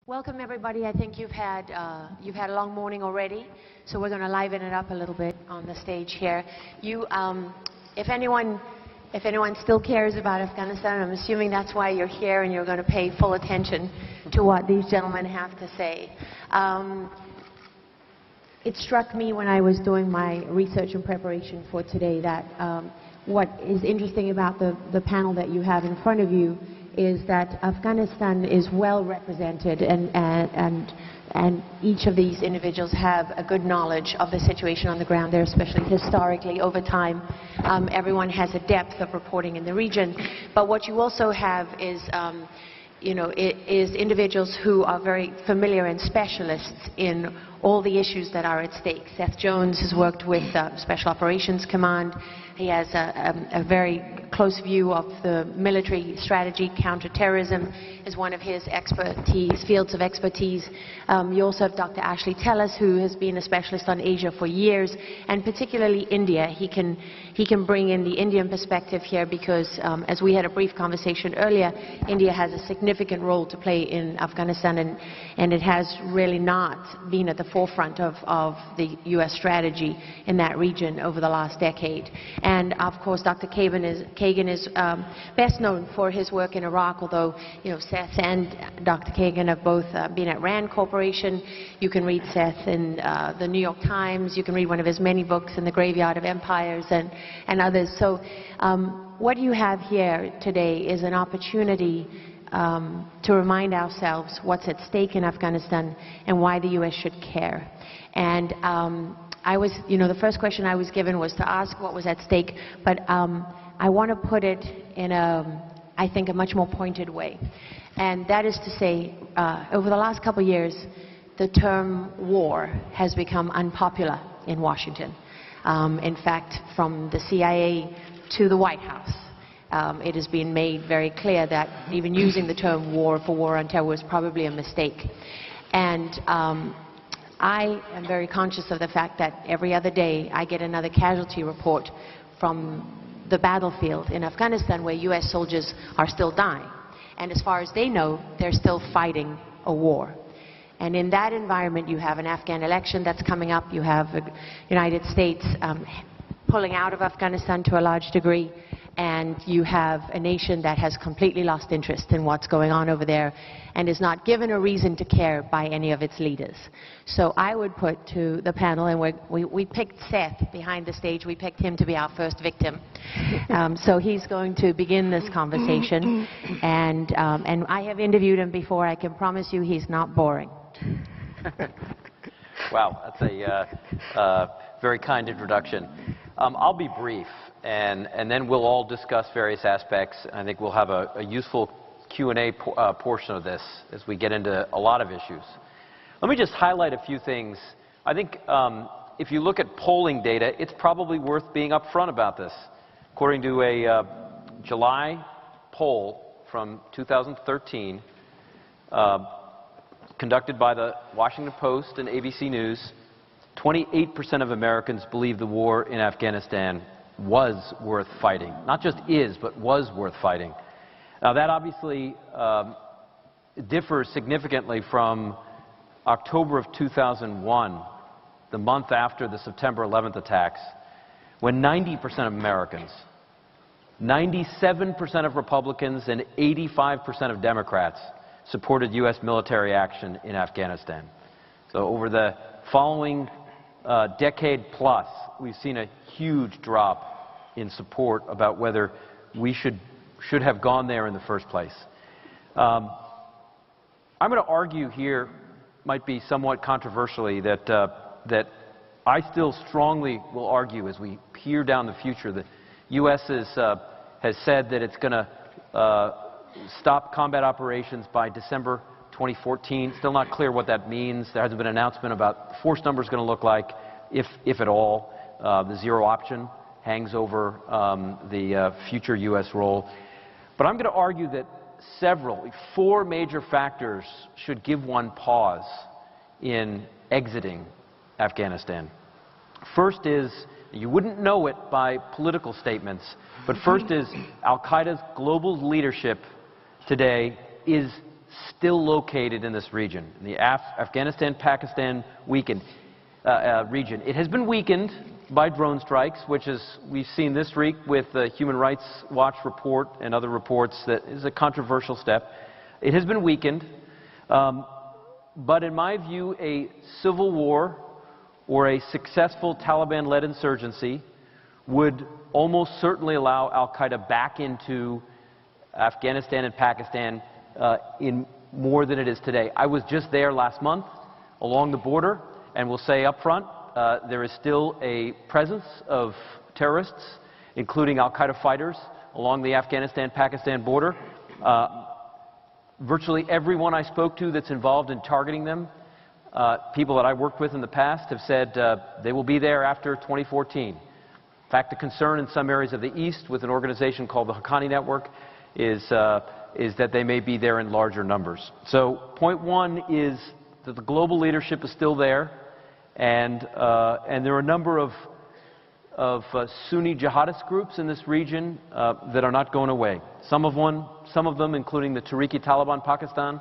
Welcome everybody. I think you've had a long morning already, so we're going to liven it up a little bit on the stage here. If anyone still cares about Afghanistan, I'm assuming that's why you're here and you're going to pay full attention to what these gentlemen have to say. It struck me when I was doing my research and preparation for today that what is interesting about the panel that you have in front of you is that Afghanistan is well represented, and each of these individuals have a good knowledge of the situation on the ground there, especially historically over time. Everyone has a depth of reporting in the region, but what you also have is is individuals who are very familiar and specialists in all the issues that are at stake. Seth Jones has worked with Special Operations Command. He has a very close view of the military strategy. Counterterrorism is one of his fields of expertise. You also have Dr. Ashley Tellis, who has been a specialist on Asia for years, and particularly India. He can bring in the Indian perspective here because, as we had a brief conversation earlier, India has a significant role to play in Afghanistan, and it has really not been at the forefront of the U.S. strategy in that region over the last decade. And of course, Dr. Kagan is best known for his work in Iraq, although Seth and Dr. Kagan have both been at RAND Corporation. You can read Seth in the New York Times. You can read one of his many books in The Graveyard of Empires and others. So what you have here today is an opportunity to remind ourselves what's at stake in Afghanistan and why the U.S. should care. And the first question I was given was to ask what was at stake, but I want to put it in I think, a much more pointed way. And that is to say, over the last couple of years, the term war has become unpopular in Washington. In fact, from the CIA to the White House, it has been made very clear that even using the term war for war on terror was probably a mistake. And I am very conscious of the fact that every other day I get another casualty report from the battlefield in Afghanistan where U.S. soldiers are still dying. And as far as they know, they're still fighting a war. And in that environment, you have an Afghan election that's coming up. You have the United States pulling out of Afghanistan to a large degree. And you have a nation that has completely lost interest in what's going on over there and is not given a reason to care by any of its leaders. So I would put to the panel, and we picked Seth behind the stage. We picked him to be our first victim. So he's going to begin this conversation. And I have interviewed him before. I can promise you he's not boring. Wow, that's a very kind introduction. I'll be brief. And then we'll all discuss various aspects. I think we'll have a useful Q&A portion of this as we get into a lot of issues. Let me just highlight a few things. I think if you look at polling data, it's probably worth being upfront about this. According to a July poll from 2013, conducted by the Washington Post and ABC News, 28% of Americans believe the war in Afghanistan was worth fighting. Not just is, but was worth fighting. Now that obviously differs significantly from October of 2001, the month after the September 11th attacks, when 90% of Americans, 97% of Republicans, and 85% of Democrats supported U.S. military action in Afghanistan. So over the following decade plus, we've seen a huge drop in support about whether we should have gone there in the first place. I'm going to argue here, might be somewhat controversially, that I still strongly will argue as we peer down the future. The U.S. has said that it's going to stop combat operations by December 2014. Still not clear what that means. There hasn't been an announcement about the force number is going to look like, if at all. The zero option hangs over the future U.S. role. But I'm going to argue that four major factors should give one pause in exiting Afghanistan. First is, you wouldn't know it by political statements, but first is Al-Qaeda's global leadership today is still located in this region, in the Afghanistan-Pakistan region. It has been weakened by drone strikes, which is, we've seen this week with the Human Rights Watch report and other reports, that is a controversial step. It has been weakened, but in my view, a civil war or a successful Taliban-led insurgency would almost certainly allow al-Qaeda back into Afghanistan and Pakistan in more than it is today. I was just there last month along the border, and will say up front, there is still a presence of terrorists, including al-Qaeda fighters, along the Afghanistan-Pakistan border. Virtually everyone I spoke to that's involved in targeting them, people that I worked with in the past, have said they will be there after 2014. In fact, the concern in some areas of the East with an organization called the Haqqani Network is that they may be there in larger numbers. So point one is that the global leadership is still there, and there are a number of Sunni jihadist groups in this region that are not going away. Some of them, including the Tehrik-e-Taliban Pakistan,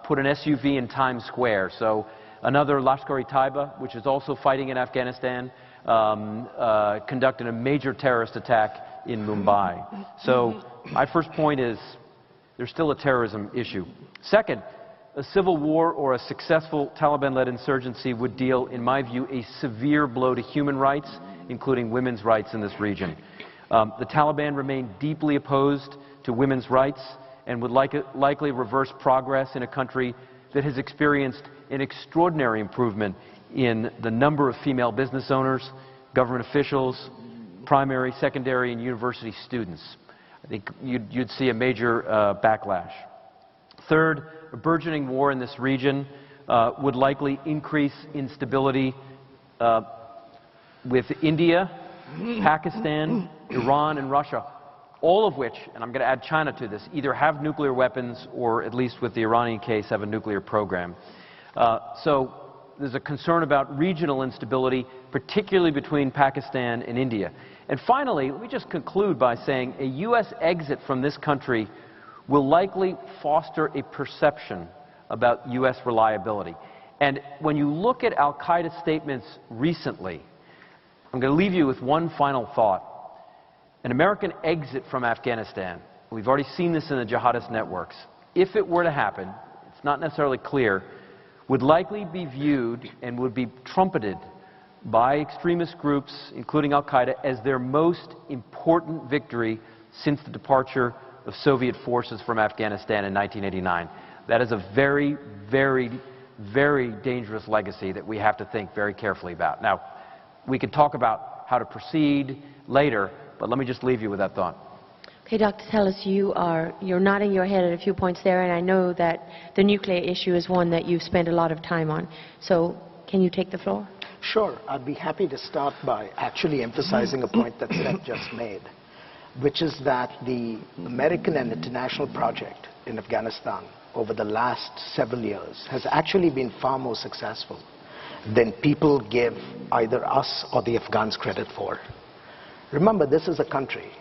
put an SUV in Times Square. So another Lashkar-e-Taiba, which is also fighting in Afghanistan, conducted a major terrorist attack in Mumbai. So my first point is there's still a terrorism issue. Second, a civil war or a successful Taliban-led insurgency would deal, in my view, a severe blow to human rights, including women's rights in this region. The Taliban remain deeply opposed to women's rights and would likely reverse progress in a country that has experienced an extraordinary improvement in the number of female business owners, government officials, primary, secondary, and university students. I think you'd see a major backlash. Third, a burgeoning war in this region would likely increase instability with India, Pakistan, Iran, and Russia, all of which, and I'm going to add China to this, either have nuclear weapons or, at least with the Iranian case, have a nuclear program. So there's a concern about regional instability, particularly between Pakistan and India. And finally, let me just conclude by saying a U.S. exit from this country will likely foster a perception about U.S. reliability. And when you look at al-Qaeda statements recently, I'm going to leave you with one final thought. An American exit from Afghanistan, we've already seen this in the jihadist networks, if it were to happen, it's not necessarily clear, would likely be viewed and would be trumpeted by extremist groups, including al-Qaeda, as their most important victory since the departure of Soviet forces from Afghanistan in 1989. That is a very, very, very dangerous legacy that we have to think very carefully about. Now, we could talk about how to proceed later, but let me just leave you with that thought. Okay, Dr. Tellis, you're nodding your head at a few points there, and I know that the nuclear issue is one that you've spent a lot of time on. So, can you take the floor? Sure. I'd be happy to start by actually emphasizing a point that Seth just made, which is that the American and international project in Afghanistan over the last several years has actually been far more successful than people give either us or the Afghans credit for. Remember, this is a country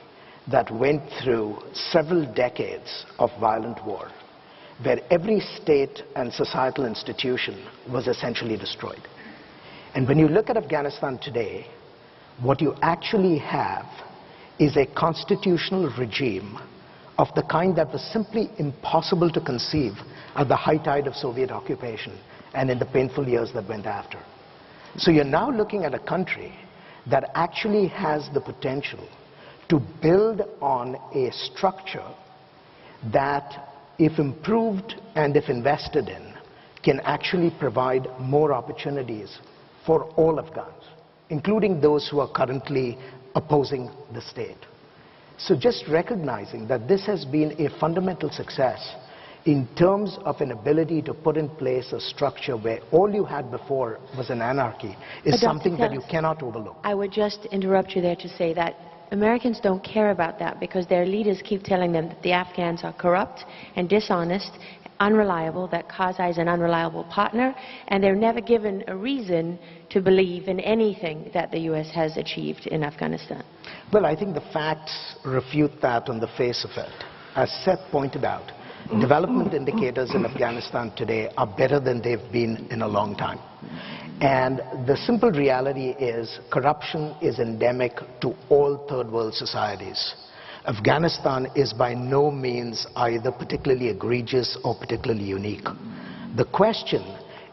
that went through several decades of violent war, where every state and societal institution was essentially destroyed. And when you look at Afghanistan today, what you actually have is a constitutional regime of the kind that was simply impossible to conceive at the high tide of Soviet occupation and in the painful years that went after. So you're now looking at a country that actually has the potential to build on a structure that, if improved and if invested in, can actually provide more opportunities for all Afghans, including those who are currently opposing the state. So just recognizing that this has been a fundamental success in terms of an ability to put in place a structure where all you had before was an anarchy is something that you cannot overlook. I would just interrupt you there to say that Americans don't care about that because their leaders keep telling them that the Afghans are corrupt and dishonest, unreliable, that Karzai is an unreliable partner, and they're never given a reason to believe in anything that the U.S. has achieved in Afghanistan. Well, I think the facts refute that on the face of it. As Seth pointed out, Development indicators in Afghanistan today are better than they've been in a long time. And the simple reality is corruption is endemic to all third world societies. Afghanistan is by no means either particularly egregious or particularly unique. The question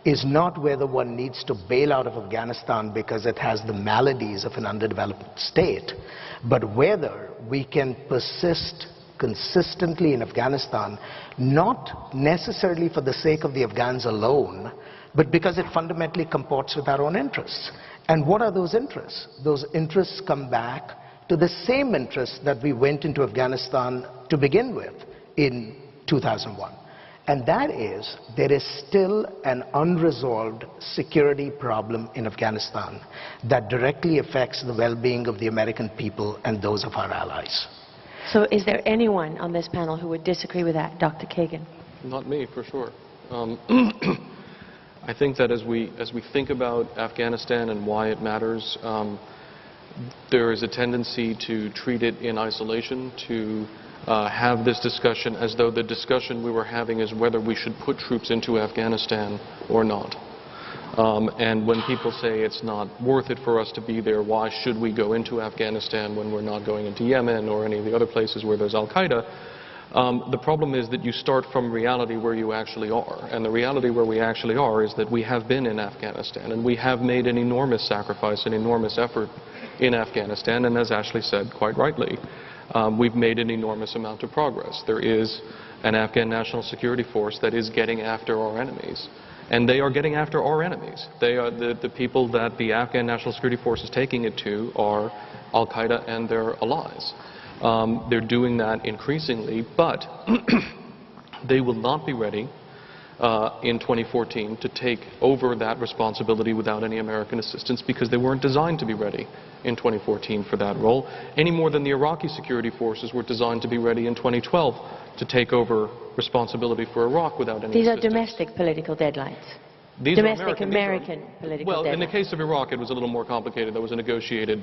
is not whether one needs to bail out of Afghanistan because it has the maladies of an underdeveloped state, but whether we can persist consistently in Afghanistan, not necessarily for the sake of the Afghans alone, but because it fundamentally comports with our own interests. And what are those interests? Those interests come back to the same interests that we went into Afghanistan to begin with in 2001. And that is, there is still an unresolved security problem in Afghanistan that directly affects the well-being of the American people and those of our allies. So is there anyone on this panel who would disagree with that, Dr. Kagan? Not me, for sure. I think that as we think about Afghanistan and why it matters, there is a tendency to treat it in isolation, to have this discussion as though the discussion we were having is whether we should put troops into Afghanistan or not. And when people say it's not worth it for us to be there, why should we go into Afghanistan when we're not going into Yemen or any of the other places where there's Al-Qaeda, the problem is that you start from reality where you actually are. And the reality where we actually are is that we have been in Afghanistan and we have made an enormous sacrifice, an enormous effort in Afghanistan, and as Ashley said quite rightly, we've made an enormous amount of progress. There is an Afghan National Security Force that is getting after our enemies. And they are getting after our enemies. They are the people that the Afghan National Security Force is taking it to are Al-Qaeda and their allies. They're doing that increasingly, but they will not be ready in 2014 to take over that responsibility without any American assistance because they weren't designed to be ready in 2014 for that role, any more than the Iraqi security forces were designed to be ready in 2012 to take over responsibility for Iraq without any These assistance. are domestic political deadlines. These domestic are American political deadlines. Well, in the case of Iraq, it was a little more complicated. There was a negotiated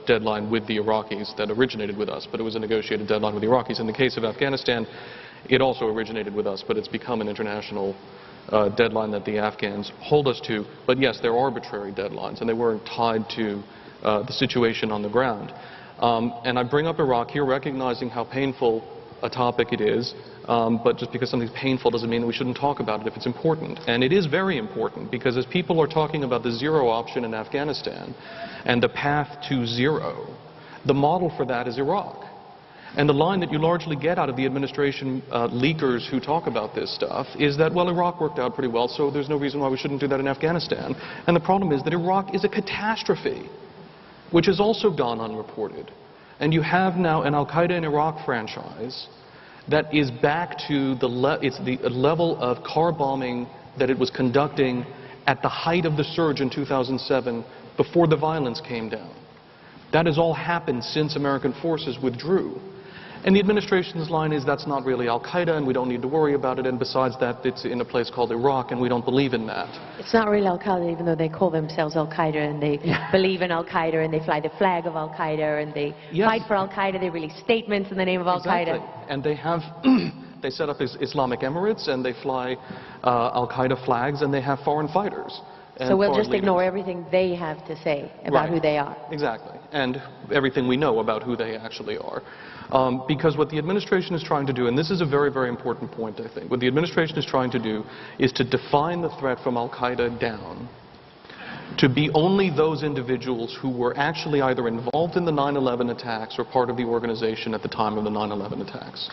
deadline with the Iraqis that originated with us, but it was a negotiated deadline with the Iraqis. In the case of Afghanistan, it also originated with us, but it's become an international deadline that the Afghans hold us to. But yes, they're arbitrary deadlines, and they weren't tied to the situation on the ground. And I bring up Iraq here recognizing how painful a topic it is, but just because something's painful doesn't mean that we shouldn't talk about it if it's important. And it is very important because as people are talking about the zero option in Afghanistan and the path to zero, the model for that is Iraq. And the line that you largely get out of the administration leakers who talk about this stuff is that, well, Iraq worked out pretty well, so there's no reason why we shouldn't do that in Afghanistan. And the problem is that Iraq is a catastrophe, which has also gone unreported. And you have now an Al-Qaeda in Iraq franchise that is back to the level of car bombing that it was conducting at the height of the surge in 2007 before the violence came down. That has all happened since American forces withdrew. And the administration's line is that's not really Al-Qaeda and we don't need to worry about it, and besides that it's in a place called Iraq and we don't believe in that. It's not really Al-Qaeda even though they call themselves Al-Qaeda and they believe in Al-Qaeda and they fly the flag of Al-Qaeda and they fight for Al-Qaeda, they release statements in the name of Al-Qaeda. Exactly. And they have, they set up Islamic Emirates and they fly Al-Qaeda flags and they have foreign fighters. So we'll just ignore everything they have to say about who they are. Exactly. And everything we know about who they actually are. Because what the administration is trying to do, and this is a very, very important point, I think, what the administration is trying to do is to define the threat from Al-Qaeda down to be only those individuals who were actually either involved in the 9/11 attacks or part of the organization at the time of the 9/11 attacks.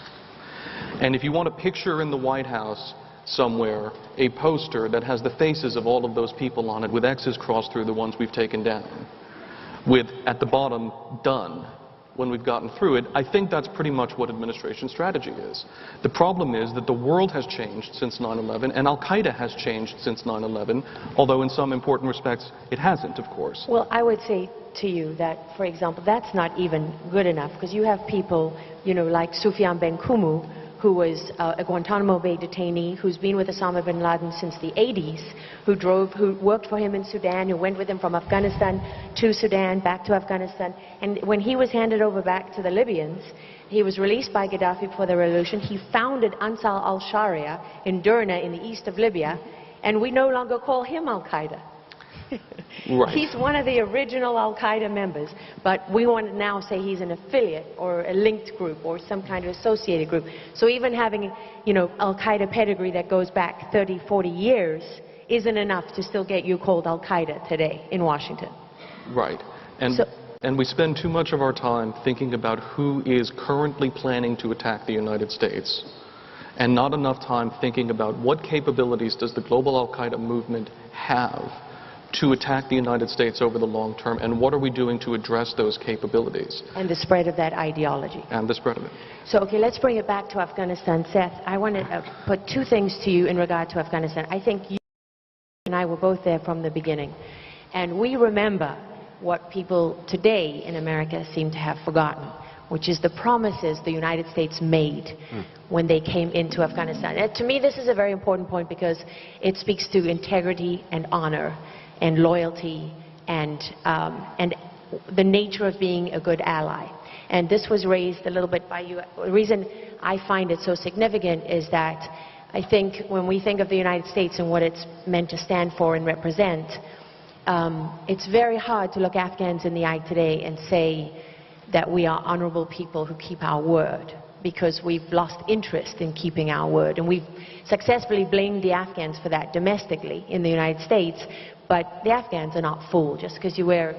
And if you want to picture in the White House somewhere a poster that has the faces of all of those people on it with X's crossed through the ones we've taken down, with at the bottom, done, when we've gotten through it, I think that's pretty much what administration strategy is. The problem is that the world has changed since 9/11 and Al-Qaeda has changed since 9/11, although in some important respects it hasn't, of course. Well, I would say to you that, for example, that's not even good enough because you have people, you know, like Sufyan Ben Kumu, who was a Guantanamo Bay detainee, who's been with Osama bin Laden since the 80s, who worked for him in Sudan, who went with him from Afghanistan to Sudan, back to Afghanistan. And when he was handed over back to the Libyans, he was released by Gaddafi before the revolution. He founded Ansar al-Sharia in Derna in the east of Libya, and we no longer call him Al-Qaeda. Right. He's one of the original Al-Qaeda members, but we want to now say he's an affiliate or a linked group or some kind of associated group. So even having, Al-Qaeda pedigree that goes back 30, 40 years isn't enough to still get you called Al-Qaeda today in Washington. Right. And we spend too much of our time thinking about who is currently planning to attack the United States, and not enough time thinking about what capabilities does the global Al-Qaeda movement have to attack the United States over the long term, and what are we doing to address those capabilities? And the spread of that ideology. And the spread of it. So, okay, let's bring it back to Afghanistan. Seth, I want to put two things to you in regard to Afghanistan. I think you and I were both there from the beginning, and we remember what people today in America seem to have forgotten, which is the promises the United States made when they came into Afghanistan. And to me, this is a very important point because it speaks to integrity and honor and loyalty and the nature of being a good ally. And this was raised a little bit by you. The reason I find it so significant is that I think when we think of the United States and what it's meant to stand for and represent, it's very hard to look Afghans in the eye today and say that we are honorable people who keep our word, because we've lost interest in keeping our word. And we've successfully blamed the Afghans for that domestically in the United States, but the Afghans are not fooled. Just because you wear,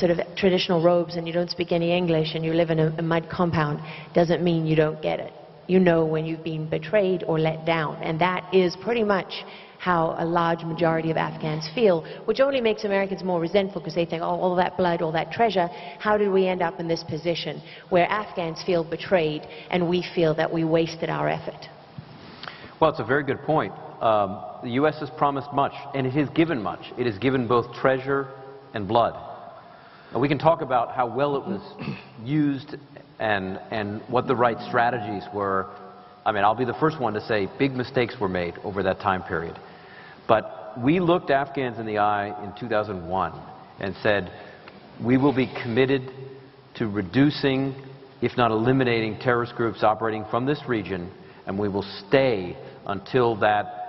sort of traditional robes and you don't speak any English and you live in a mud compound doesn't mean you don't get it. You know when you've been betrayed or let down, and that is pretty much how a large majority of Afghans feel, which only makes Americans more resentful because they think, oh, all that blood, all that treasure, how did we end up in this position where Afghans feel betrayed and we feel that we wasted our effort? Well, it's a very good point. The U.S. has promised much, and it has given much. It has given both treasure and blood. And we can talk about how well it was used and what the right strategies were. I mean, I'll be the first one to say big mistakes were made over that time period. But we looked Afghans in the eye in 2001 and said, we will be committed to reducing, if not eliminating, terrorist groups operating from this region, and we will stay until that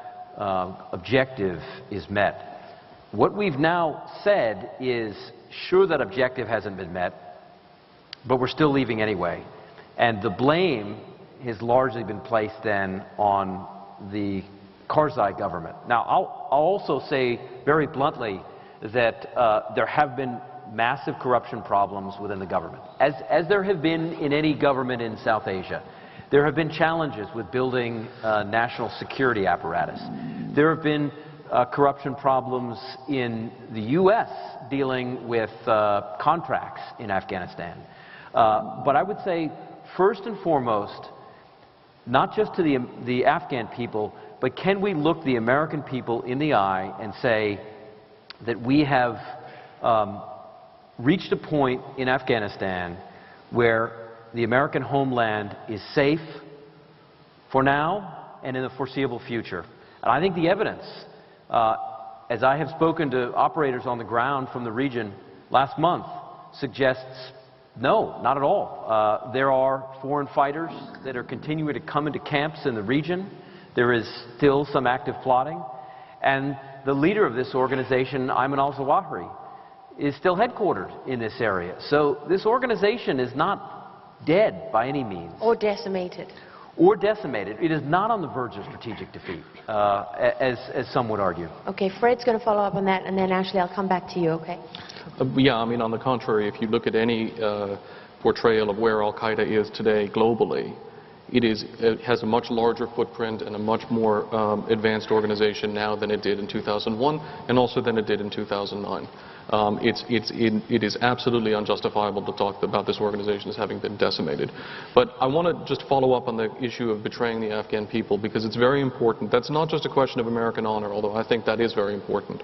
objective is met. What we've now said is, sure, that objective hasn't been met, but we're still leaving anyway. And the blame has largely been placed then on the Karzai government. Now, I'll also say very bluntly that there have been massive corruption problems within the government, as there have been in any government in South Asia. There have been challenges with building national security apparatus. There have been corruption problems in the U.S. dealing with contracts in Afghanistan. But I would say, first and foremost, not just to the Afghan people, but can we look the American people in the eye and say that we have reached a point in Afghanistan where the American homeland is safe for now and in the foreseeable future. And I think the evidence, as I have spoken to operators on the ground from the region last month, suggests no, not at all. There are foreign fighters that are continuing to come into camps in the region. There is still some active plotting. And the leader of this organization, Ayman al-Zawahiri, is still headquartered in this area. So this organization is not dead by any means. Or decimated. Or decimated. It is not on the verge of strategic defeat, as some would argue. Okay, Fred's going to follow up on that, and then Ashley, I'll come back to you, okay? Yeah, I mean, on the contrary, if you look at any portrayal of where Al-Qaeda is today globally, it has a much larger footprint and a much more advanced organization now than it did in 2001 and also than it did in 2009. It is absolutely unjustifiable to talk about this organization as having been decimated. But I want to just follow up on the issue of betraying the Afghan people, because it's very important. That's not just a question of American honor, although I think that is very important.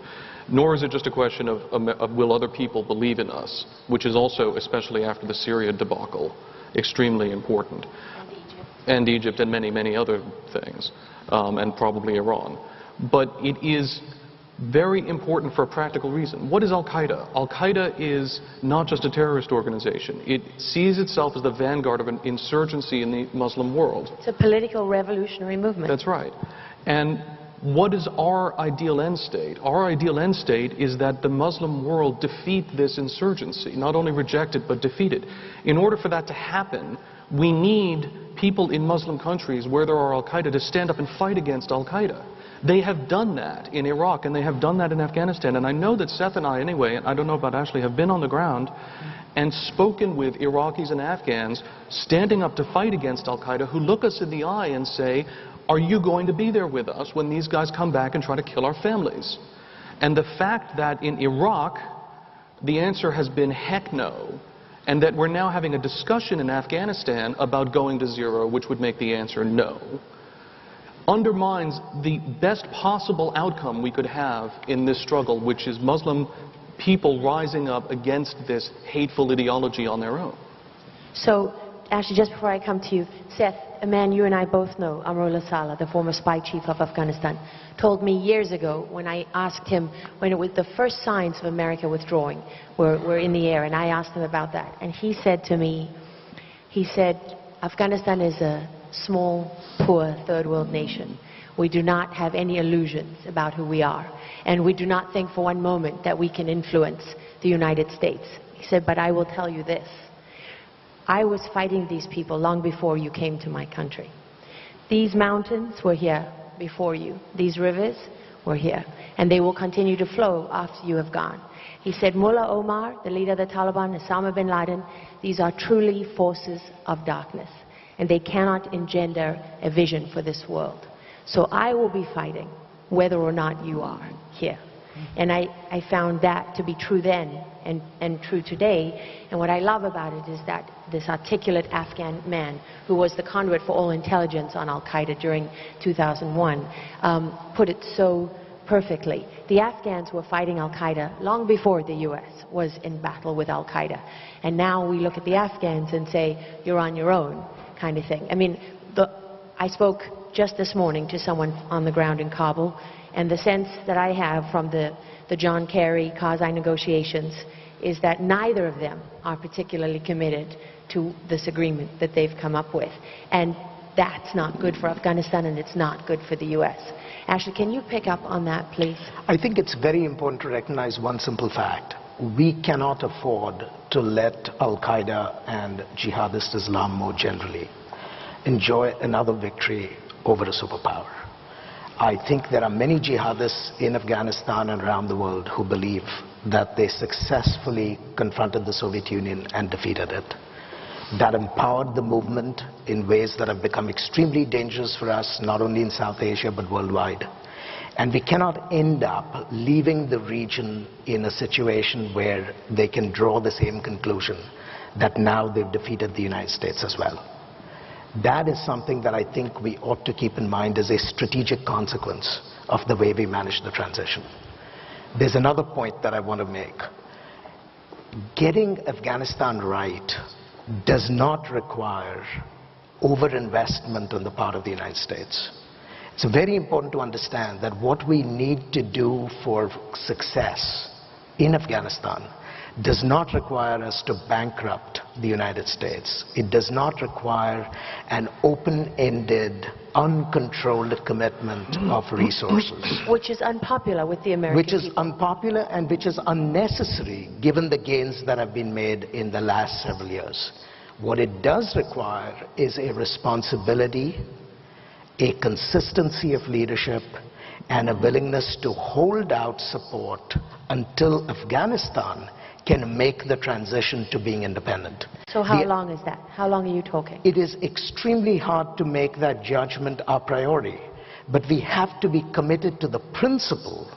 Nor is it just a question of will other people believe in us, which is also, especially after the Syria debacle, extremely important. and Egypt and many, many other things, and probably Iran. But it is very important for a practical reason. What is Al-Qaeda? Al-Qaeda is not just a terrorist organization. It sees itself as the vanguard of an insurgency in the Muslim world. It's a political revolutionary movement. That's right. And what is our ideal end state? Our ideal end state is that the Muslim world defeat this insurgency, not only reject it, but defeat it. In order for that to happen, we need people in Muslim countries where there are Al-Qaeda to stand up and fight against Al-Qaeda. They have done that in Iraq, and they have done that in Afghanistan. And I know that Seth and I, anyway, and I don't know about Ashley, have been on the ground and spoken with Iraqis and Afghans standing up to fight against Al-Qaeda who look us in the eye and say, are you going to be there with us when these guys come back and try to kill our families? And the fact that in Iraq, the answer has been heck no, and that we're now having a discussion in Afghanistan about going to zero, which would make the answer no, undermines the best possible outcome we could have in this struggle, which is Muslim people rising up against this hateful ideology on their own. So, Ashley, just before I come to you, Seth, a man you and I both know, Amrullah Saleh, the former spy chief of Afghanistan, told me years ago when I asked him, when it was the first signs of America withdrawing were in the air, and I asked him about that, and he said to me, he said, Afghanistan is a small, poor, third world nation. We do not have any illusions about who we are, and we do not think for one moment that we can influence the United States. He said, but I will tell you this. I was fighting these people long before you came to my country. These mountains were here before you. These rivers were here. And they will continue to flow after you have gone. He said, Mullah Omar, the leader of the Taliban, Osama bin Laden, these are truly forces of darkness. And they cannot engender a vision for this world. So I will be fighting whether or not you are here. And I found that to be true then and true today. And what I love about it is that this articulate Afghan man who was the conduit for all intelligence on Al-Qaeda during 2001 put it so perfectly. The Afghans were fighting Al-Qaeda long before the U.S. was in battle with Al-Qaeda. And now we look at the Afghans and say, you're on your own, kind of thing. I mean, I spoke just this morning to someone on the ground in Kabul, and the sense that I have from the John Kerry-Karzai negotiations is that neither of them are particularly committed to this agreement that they've come up with. And that's not good for Afghanistan, and it's not good for the U.S. Ashley, can you pick up on that, please? I think it's very important to recognize one simple fact. We cannot afford to let Al-Qaeda and jihadist Islam more generally enjoy another victory over a superpower. I think there are many jihadists in Afghanistan and around the world who believe that they successfully confronted the Soviet Union and defeated it. That empowered the movement in ways that have become extremely dangerous for us, not only in South Asia but worldwide. And we cannot end up leaving the region in a situation where they can draw the same conclusion that now they've defeated the United States as well. That is something that I think we ought to keep in mind as a strategic consequence of the way we manage the transition. There's another point that I want to make. Getting Afghanistan right does not require overinvestment on the part of the United States. It's very important to understand that what we need to do for success in Afghanistan does not require us to bankrupt the United States. It does not require an open-ended, uncontrolled commitment of resources. Which is unpopular with the American people. Which is unpopular and which is unnecessary given the gains that have been made in the last several years. What it does require is a responsibility, a consistency of leadership, and a willingness to hold out support until Afghanistan can make the transition to being independent. So how long is that? How long are you talking? It is extremely hard to make that judgment our priority. But we have to be committed to the principle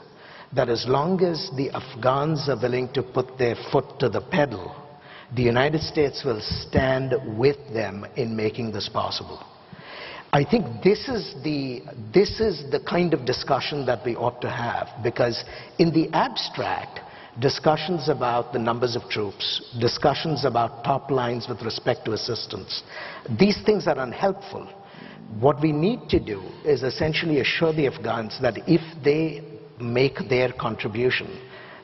that as long as the Afghans are willing to put their foot to the pedal, the United States will stand with them in making this possible. I think this is the kind of discussion that we ought to have, because in the abstract, discussions about the numbers of troops, discussions about top lines with respect to assistance, these things are unhelpful. What we need to do is essentially assure the Afghans that if they make their contribution,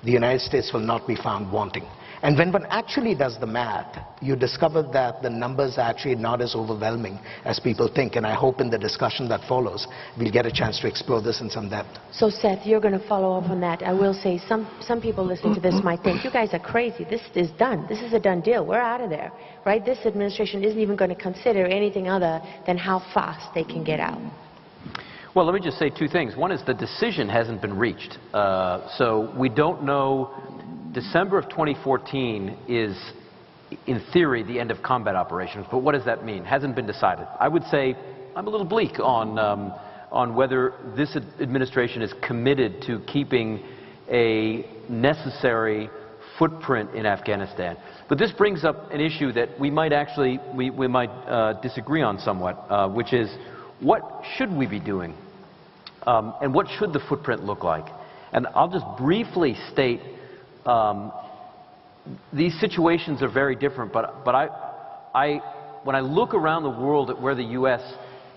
the United States will not be found wanting. And when one actually does the math, you discover that the numbers are actually not as overwhelming as people think. And I hope in the discussion that follows, we'll get a chance to explore this in some depth. So Seth, you're going to follow up on that. I will say some people listening to this might think, you guys are crazy. This is done. This is a done deal. We're out of there, right? This administration isn't even going to consider anything other than how fast they can get out. Well, let me just say two things. One is the decision hasn't been reached. So we don't know. December of 2014 is, in theory, the end of combat operations. But what does that mean? Hasn't been decided. I would say I'm a little bleak on whether this administration is committed to keeping a necessary footprint in Afghanistan. But this brings up an issue that we might actually disagree on somewhat, which is what should we be doing, and what should the footprint look like? And I'll just briefly state. These situations are very different, but when I look around the world at where the U.S.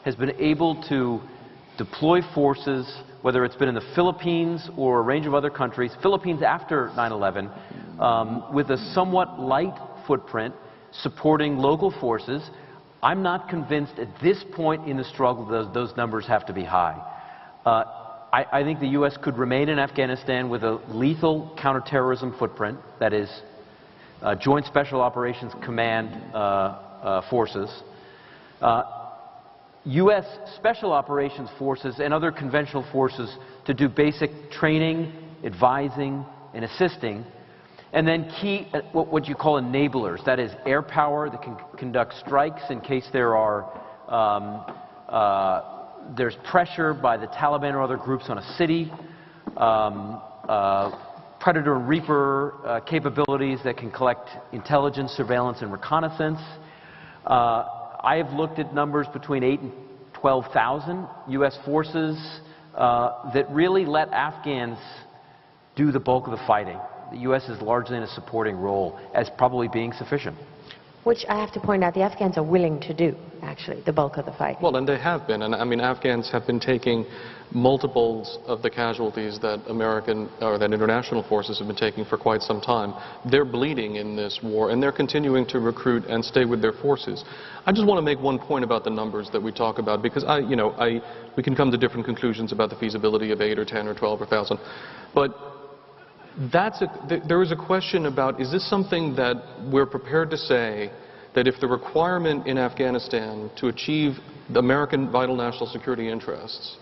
has been able to deploy forces, whether it's been in the Philippines or a range of other countries, Philippines after 9/11, with a somewhat light footprint supporting local forces, I'm not convinced at this point in the struggle those numbers have to be high. I think the U.S. could remain in Afghanistan with a lethal counterterrorism footprint, that is, Joint Special Operations Command forces, U.S. Special Operations forces and other conventional forces to do basic training, advising, and assisting, and then key, what you call enablers, that is, air power that can conduct strikes in case there are there's pressure by the Taliban or other groups on a city, Predator and Reaper capabilities that can collect intelligence, surveillance, and reconnaissance. I have looked at numbers between 8,000 and 12,000 U.S. forces that really let Afghans do the bulk of the fighting. The U.S. is largely in a supporting role as probably being sufficient. Which I have to point out, the Afghans are willing to do, actually, the bulk of the fight. Well, and they have been. And I mean, Afghans have been taking multiples of the casualties that American or that international forces have been taking for quite some time. They're bleeding in this war, and they're continuing to recruit and stay with their forces. I just want to make one point about the numbers that we talk about, because we can come to different conclusions about the feasibility of 8 or 10 or 12 or 1,000. But there is a question about, is this something that we're prepared to say that if the requirement in Afghanistan to achieve the American vital national security interests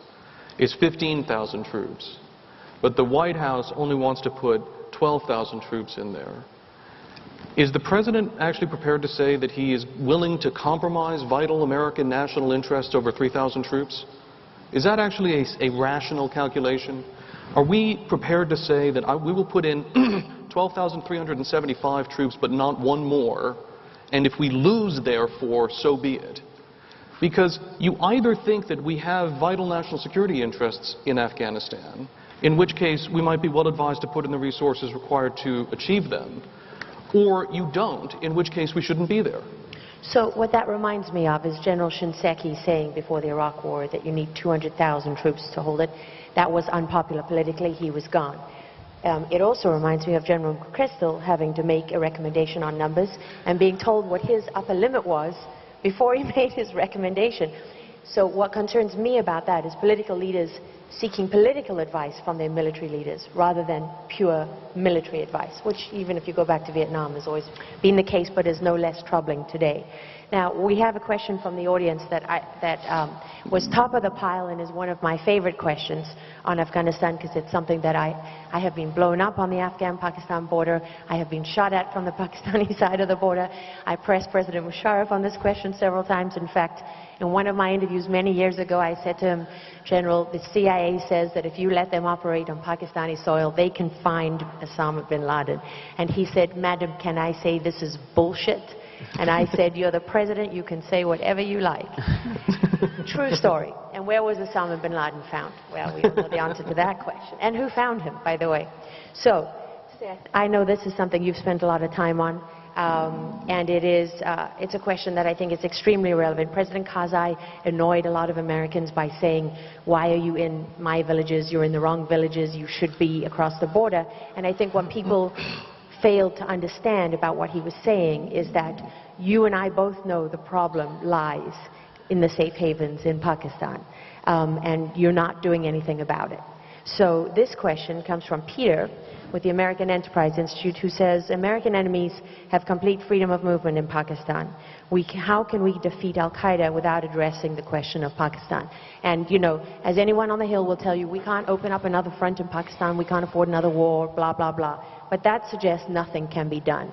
is 15,000 troops, but the White House only wants to put 12,000 troops in there, is the President actually prepared to say that he is willing to compromise vital American national interests over 3,000 troops? Is that actually a rational calculation? Are we prepared to say that we will put in 12,375 troops but not one more, and if we lose, therefore, so be it? Because you either think that we have vital national security interests in Afghanistan, in which case we might be well advised to put in the resources required to achieve them, or you don't, in which case we shouldn't be there. So what that reminds me of is General Shinseki saying before the Iraq War that you need 200,000 troops to hold it. That was unpopular politically. He was gone. It also reminds me of General McChrystal having to make a recommendation on numbers and being told what his upper limit was before he made his recommendation. So what concerns me about that is political leaders seeking political advice from their military leaders rather than pure military advice, which even if you go back to Vietnam has always been the case, but is no less troubling today. Now, we have a question from the audience that was top of the pile and is one of my favorite questions on Afghanistan, because it's something that I have been blown up on the Afghan-Pakistan border. I have been shot at from the Pakistani side of the border. I pressed President Musharraf on this question several times. In fact, in one of my interviews many years ago, I said to him, General, the CIA says that if you let them operate on Pakistani soil, they can find Osama bin Laden. And he said, Madam, can I say this is bullshit? And I said, you're the president, you can say whatever you like. True story. And where was Osama bin Laden found? Well, we don't know the answer to that question. And who found him, by the way? So, Seth, I know this is something you've spent a lot of time on. And it's a question that I think is extremely relevant. President Karzai annoyed a lot of Americans by saying, why are you in my villages? You're in the wrong villages. You should be across the border. And I think what people failed to understand about what he was saying is that you and I both know the problem lies in the safe havens in Pakistan, and you're not doing anything about it. So this question comes from Peter with the American Enterprise Institute, who says, American enemies have complete freedom of movement in Pakistan. How can we defeat Al-Qaeda without addressing the question of Pakistan? And, you know, as anyone on the Hill will tell you, we can't open up another front in Pakistan, we can't afford another war, blah, blah, blah. But that suggests nothing can be done.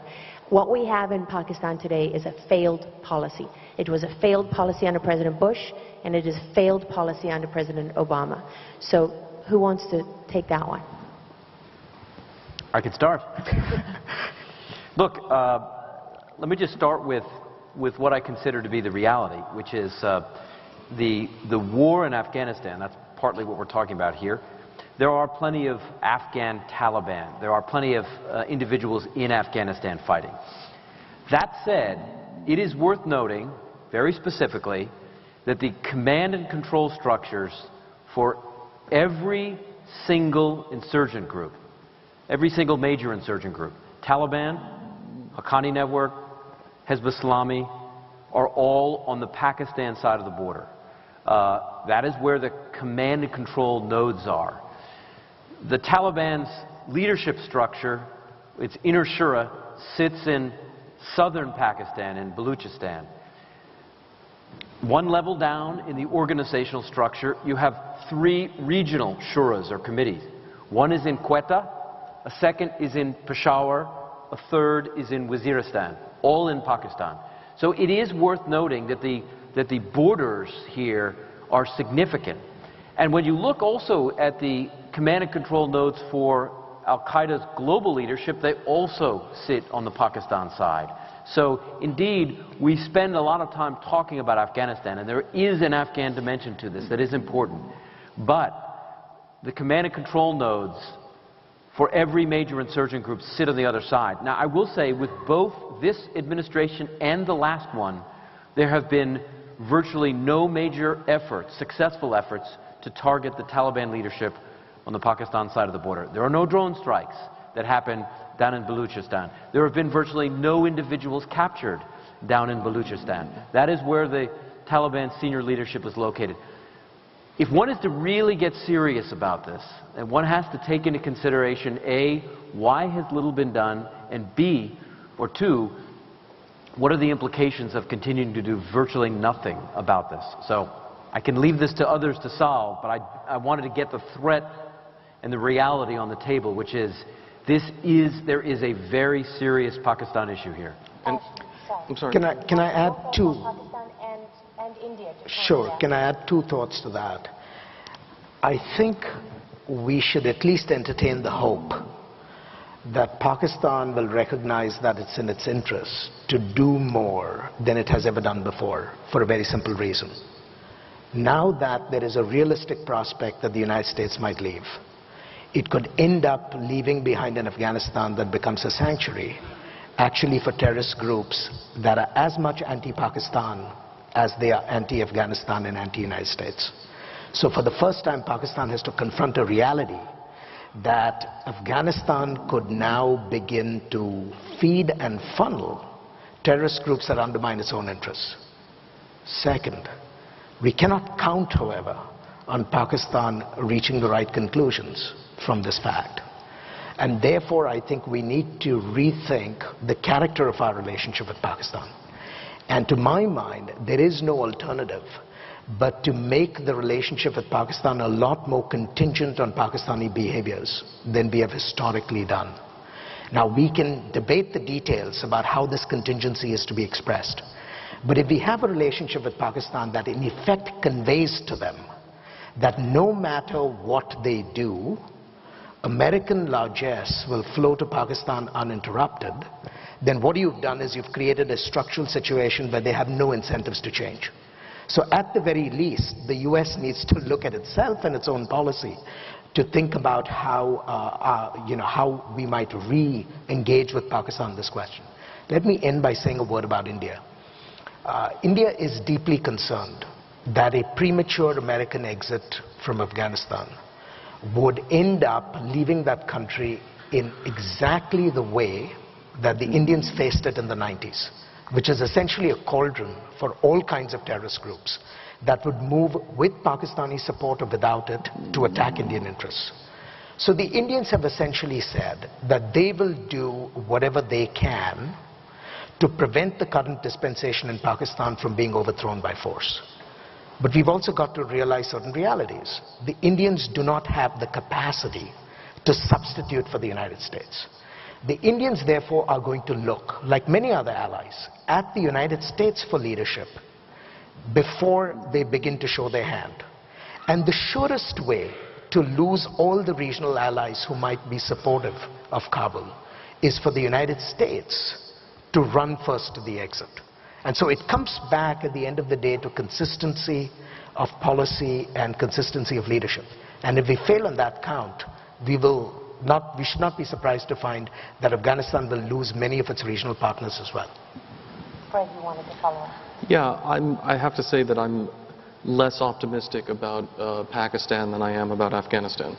What we have in Pakistan today is a failed policy. It was a failed policy under President Bush, and it is a failed policy under President Obama. So who wants to take that one? I could start. Look, let me just start with what I consider to be the reality, which is the war in Afghanistan. That's partly what we're talking about here. There are plenty of Afghan Taliban. There are plenty of individuals in Afghanistan fighting. That said, it is worth noting, very specifically, that the command and control structures for every single insurgent group, every single major insurgent group, Taliban, Haqqani Network, Hezb Islami, are all on the Pakistan side of the border. That is where the command and control nodes are. The Taliban's leadership structure, its inner shura, sits in southern Pakistan, in Baluchistan. One level down in the organizational structure, you have 3 regional shuras or committees. One is in Quetta, a second is in Peshawar, a third is in Waziristan, all in Pakistan. So it is worth noting that the borders here are significant. And when you look also at the command and control nodes for Al-Qaeda's global leadership, they also sit on the Pakistan side. So indeed, we spend a lot of time talking about Afghanistan, and there is an Afghan dimension to this that is important. But the command and control nodes for every major insurgent group sit on the other side. Now, I will say, with both this administration and the last one, there have been virtually no major efforts, successful efforts, to target the Taliban leadership on the Pakistan side of the border. There are no drone strikes that happen down in Baluchistan. There have been virtually no individuals captured down in Baluchistan. That is where the Taliban senior leadership is located. If one is to really get serious about this, then one has to take into consideration, A, why has little been done, and B, or two, what are the implications of continuing to do virtually nothing about this? So I can leave this to others to solve, but I wanted to get the threat and the reality on the table, which is there is a very serious Pakistan issue here. And, I'm sorry. Can I add two? Pakistan and India. Sure. Can I add 2 thoughts to that? I think we should at least entertain the hope that Pakistan will recognize that it's in its interest to do more than it has ever done before, for a very simple reason. Now that there is a realistic prospect that the United States might leave, it could end up leaving behind an Afghanistan that becomes a sanctuary, actually for terrorist groups that are as much anti-Pakistan as they are anti-Afghanistan and anti-United States. So for the first time, Pakistan has to confront a reality that Afghanistan could now begin to feed and funnel terrorist groups that undermine its own interests. Second, we cannot count, however, on Pakistan reaching the right conclusions from this fact. And therefore, I think we need to rethink the character of our relationship with Pakistan. And to my mind, there is no alternative but to make the relationship with Pakistan a lot more contingent on Pakistani behaviors than we have historically done. Now, we can debate the details about how this contingency is to be expressed. But if we have a relationship with Pakistan that in effect conveys to them that no matter what they do, American largesse will flow to Pakistan uninterrupted, then what you've done is you've created a structural situation where they have no incentives to change. So at the very least, the US needs to look at itself and its own policy to think about how we might re-engage with Pakistan on this question. Let me end by saying a word about India. India is deeply concerned that a premature American exit from Afghanistan would end up leaving that country in exactly the way that the Indians faced it in the 90s, which is essentially a cauldron for all kinds of terrorist groups that would move with Pakistani support or without it to attack Indian interests. So the Indians have essentially said that they will do whatever they can to prevent the current dispensation in Pakistan from being overthrown by force. But we've also got to realize certain realities. The Indians do not have the capacity to substitute for the United States. The Indians, therefore, are going to look, like many other allies, at the United States for leadership before they begin to show their hand. And the surest way to lose all the regional allies who might be supportive of Kabul is for the United States to run first to the exit. And so it comes back at the end of the day to consistency of policy and consistency of leadership. And if we fail on that count, we should not be surprised to find that Afghanistan will lose many of its regional partners as well. Fred, you wanted to follow up? Yeah, I have to say that I'm less optimistic about Pakistan than I am about Afghanistan.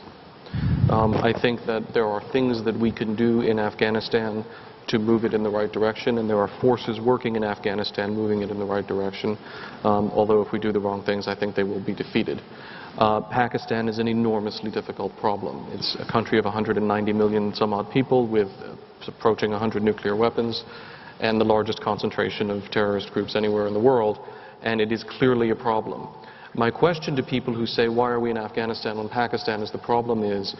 I think that there are things that we can do in Afghanistan to move it in the right direction, and there are forces working in Afghanistan moving it in the right direction. Although if we do the wrong things, I think they will be defeated. Pakistan is an enormously difficult problem. It's a country of 190 million some odd people with approaching 100 nuclear weapons and the largest concentration of terrorist groups anywhere in the world, and it is clearly a problem. My question to people who say, why are we in Afghanistan when Pakistan is the problem, is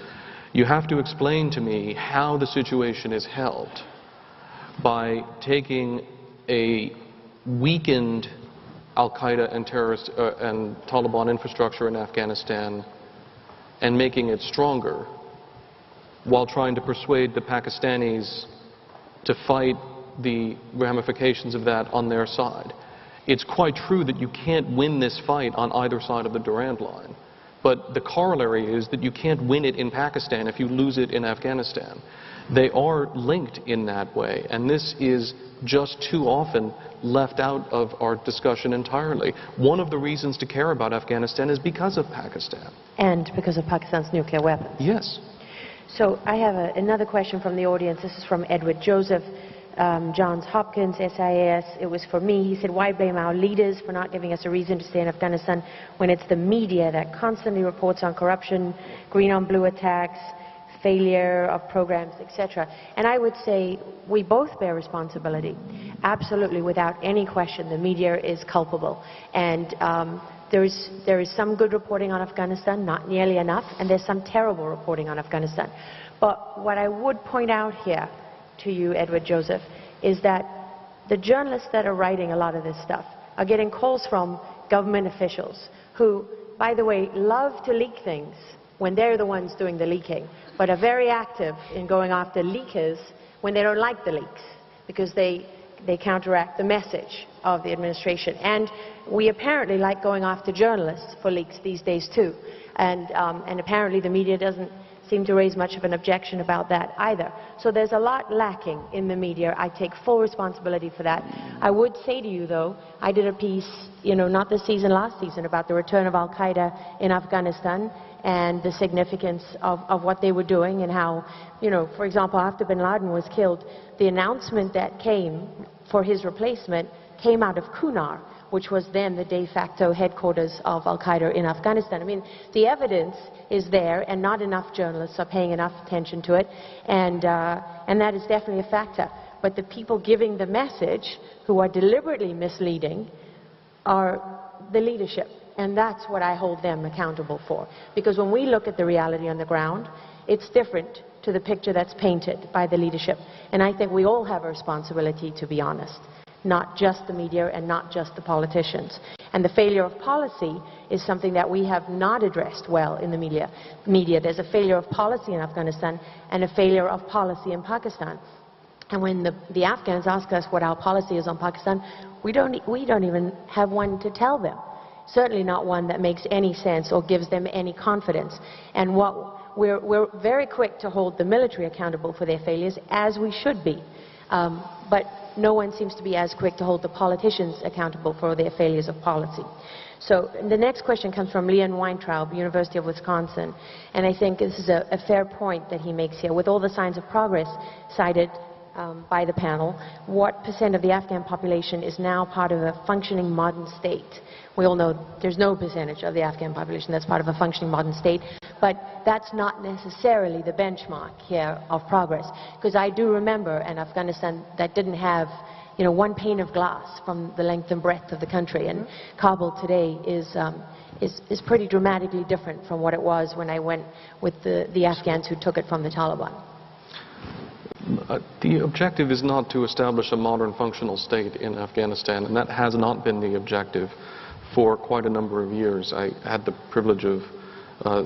you have to explain to me how the situation is helped by taking a weakened Al-Qaeda and terrorist and Taliban infrastructure in Afghanistan and making it stronger, while trying to persuade the Pakistanis to fight the ramifications of that on their side. It's quite true that you can't win this fight on either side of the Durand line, but the corollary is that you can't win it in Pakistan if you lose it in Afghanistan. They are linked in that way, and this is just too often left out of our discussion entirely. One of the reasons to care about Afghanistan is because of Pakistan. And because of Pakistan's nuclear weapons. Yes. So I have another question from the audience. This is from Edward Joseph, Johns Hopkins, SIAS. It was for me. He said, why blame our leaders for not giving us a reason to stay in Afghanistan when it's the media that constantly reports on corruption, green on blue attacks, failure of programs, etc. And I would say we both bear responsibility. Absolutely, without any question, the media is culpable. And there is some good reporting on Afghanistan, not nearly enough, and there's some terrible reporting on Afghanistan. But what I would point out here to you, Edward Joseph, is that the journalists that are writing a lot of this stuff are getting calls from government officials who, by the way, love to leak things when they're the ones doing the leaking, but are very active in going after leakers when they don't like the leaks, because they counteract the message of the administration. And we apparently like going after journalists for leaks these days too. And apparently the media doesn't seem to raise much of an objection about that either. So there's a lot lacking in the media. I take full responsibility for that. I would say to you, though, I did a piece, not this season, last season, about the return of Al-Qaeda in Afghanistan and the significance of what they were doing, and how, for example, after bin Laden was killed, the announcement that came for his replacement came out of Kunar, which was then the de facto headquarters of Al-Qaeda in Afghanistan. I mean, the evidence is there, and not enough journalists are paying enough attention to it, and that is definitely a factor. But the people giving the message, who are deliberately misleading, are the leadership. And that's what I hold them accountable for. Because when we look at the reality on the ground, it's different to the picture that's painted by the leadership. And I think we all have a responsibility to be honest. Not just the media and not just the politicians. And the failure of policy is something that we have not addressed well in the media. There's a failure of policy in Afghanistan and a failure of policy in Pakistan. And when the Afghans ask us what our policy is on Pakistan, we don't even have one to tell them. Certainly not one that makes any sense or gives them any confidence. And we're very quick to hold the military accountable for their failures, as we should be. But no one seems to be as quick to hold the politicians accountable for their failures of policy. So the next question comes from Leon Weintraub, University of Wisconsin, and I think this is a fair point that he makes here. With all the signs of progress cited by the panel, what percent of the Afghan population is now part of a functioning modern state? We all know there's no percentage of the Afghan population that's part of a functioning modern state, but that's not necessarily the benchmark here of progress. Because I do remember an Afghanistan that didn't have, you know, one pane of glass from the length and breadth of the country, and Kabul today is pretty dramatically different from what it was when I went with the Afghans who took it from the Taliban. The objective is not to establish a modern functional state in Afghanistan, and that has not been the objective for quite a number of years. I had the privilege of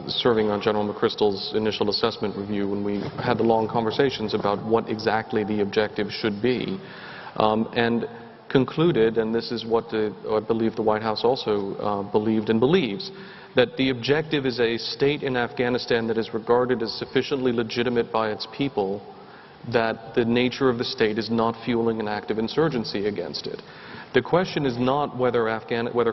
serving on General McChrystal's initial assessment review when we had the long conversations about what exactly the objective should be, and concluded, and this is what I believe the White House also believed and believes, that the objective is a state in Afghanistan that is regarded as sufficiently legitimate by its people that the nature of the state is not fueling an active insurgency against it. The question is not whether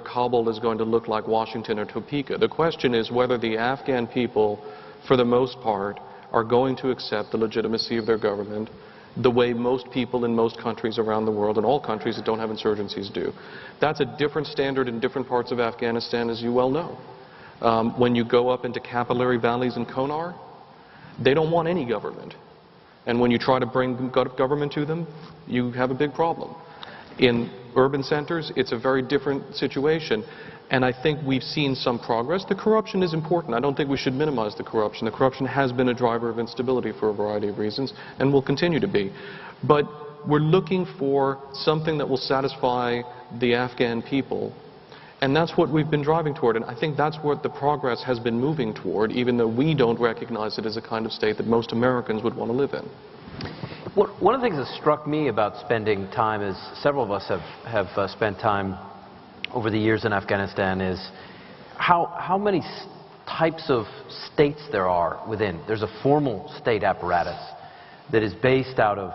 Kabul is going to look like Washington or Topeka. The question is whether the Afghan people, for the most part, are going to accept the legitimacy of their government the way most people in most countries around the world, and all countries that don't have insurgencies, do. That's a different standard in different parts of Afghanistan, as you well know. When you go up into capillary valleys in Konar, they don't want any government. And when you try to bring government to them, you have a big problem. In urban centers, it's a very different situation. And I think we've seen some progress. The corruption is important. I don't think we should minimize the corruption. The corruption has been a driver of instability for a variety of reasons and will continue to be. But we're looking for something that will satisfy the Afghan people. And that's what we've been driving toward. And I think that's what the progress has been moving toward, even though we don't recognize it as a kind of state that most Americans would want to live in. One of the things that struck me about spending time, as several of us have spent time over the years in Afghanistan, is how many types of states there are within. There's a formal state apparatus that is based out of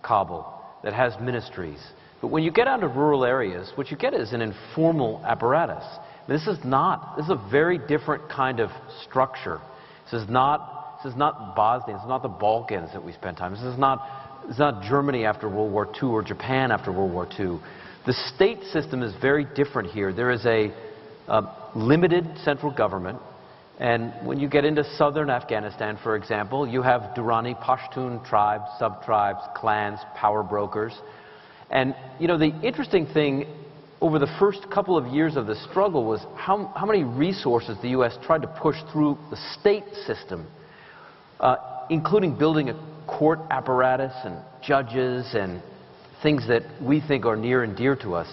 Kabul, that has ministries. But when you get out of rural areas, what you get is an informal apparatus. This is a very different kind of structure. This is not Bosnia, this is not the Balkans that we spent time. This is not Germany after World War II or Japan after World War II. The state system is very different here. There is a limited central government, and when you get into southern Afghanistan, for example, you have Durrani Pashtun tribes, sub-tribes, clans, power brokers. And, you know, the interesting thing over the first couple of years of the struggle was how many resources the U.S. tried to push through the state system, including building a court apparatus and judges and things that we think are near and dear to us.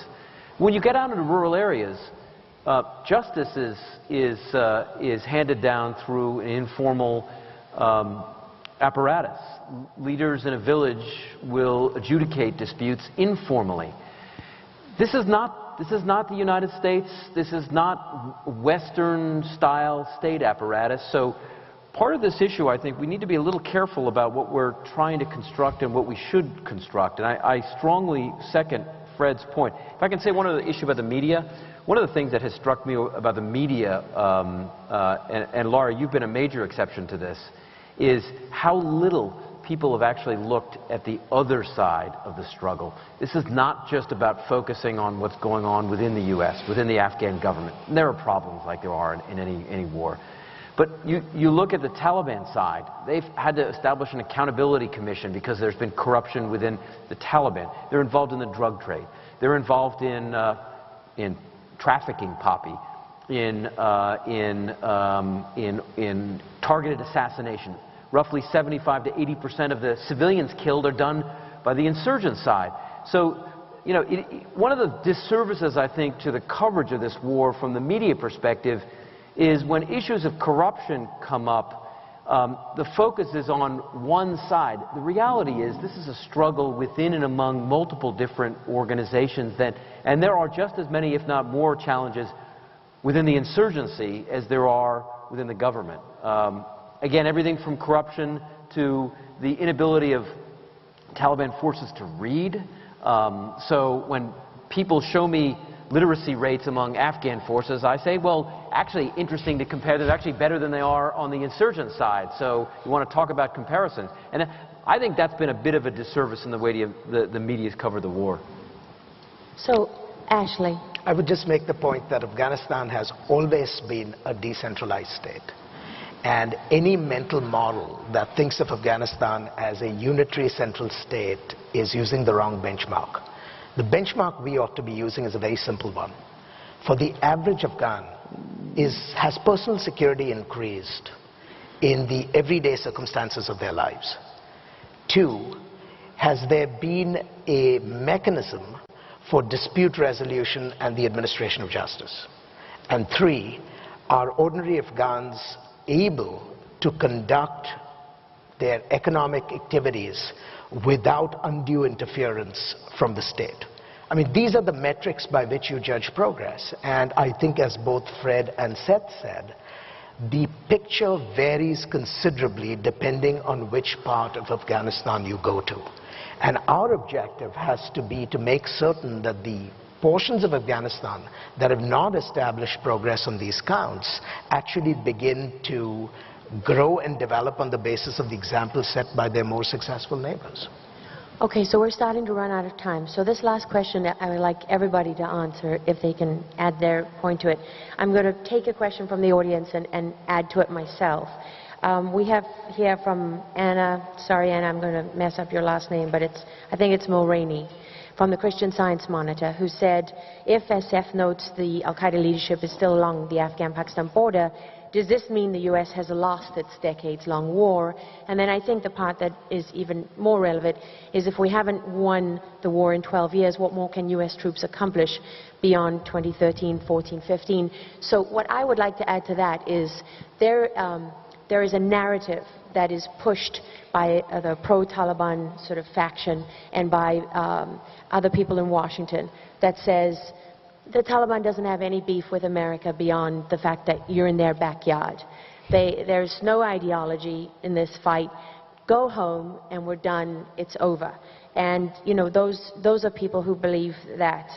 When you get out into rural areas, justice is handed down through an informal apparatus. Leaders in a village will adjudicate disputes informally. This is not the United States. This is not Western-style state apparatus. So part of this issue, I think, we need to be a little careful about what we're trying to construct and what we should construct. And I strongly second Fred's point. If I can say one other issue about the media, one of the things that has struck me about the media, and Lara, you've been a major exception to this, is how little people have actually looked at the other side of the struggle. This is not just about focusing on what's going on within the U.S., within the Afghan government. And there are problems like there are in any war. But you look at the Taliban side. They've had to establish an accountability commission because there's been corruption within the Taliban. They're involved in the drug trade. They're involved in trafficking poppy, in targeted assassination. Roughly 75% to 80% of the civilians killed are done by the insurgent side. So, you know, one of the disservices, I think, to the coverage of this war from the media perspective is when issues of corruption come up, the focus is on one side. The reality is this is a struggle within and among multiple different organizations, and there are just as many, if not more, challenges within the insurgency as there are within the government. Again, everything from corruption to the inability of Taliban forces to read. So when people show me literacy rates among Afghan forces, I say, well, actually interesting to compare. They're actually better than they are on the insurgent side. So you want to talk about comparisons. And I think that's been a bit of a disservice in the way the media's covered the war. So, Ashley. I would just make the point that Afghanistan has always been a decentralized state. And any mental model that thinks of Afghanistan as a unitary central state is using the wrong benchmark. The benchmark we ought to be using is a very simple one. For the average Afghan, has personal security increased in the everyday circumstances of their lives? 2, has there been a mechanism for dispute resolution and the administration of justice? And 3, are ordinary Afghans able to conduct their economic activities without undue interference from the state? I mean, these are the metrics by which you judge progress. And I think, as both Fred and Seth said, the picture varies considerably depending on which part of Afghanistan you go to. And our objective has to be to make certain that the portions of Afghanistan that have not established progress on these counts actually begin to grow and develop on the basis of the examples set by their more successful neighbors. Okay, so we're starting to run out of time. So this last question, I would like everybody to answer if they can add their point to it. I'm going to take a question from the audience and add to it myself. We have here from Anna, sorry Anna, I'm going to mess up your last name, but I think it's Mulroney, from the Christian Science Monitor, who said, if, as Seth notes, the al-Qaeda leadership is still along the Afghan-Pakistan border, does this mean the U.S. has lost its decades-long war? And then I think the part that is even more relevant is, if we haven't won the war in 12 years, what more can U.S. troops accomplish beyond 2013, 14, 15? So what I would like to add to that is there is a narrative that is pushed by the pro-Taliban sort of faction and by other people in Washington that says the Taliban doesn't have any beef with America beyond the fact that you're in their backyard. There's no ideology in this fight. Go home and we're done, it's over. And, you know, those are people who believe that,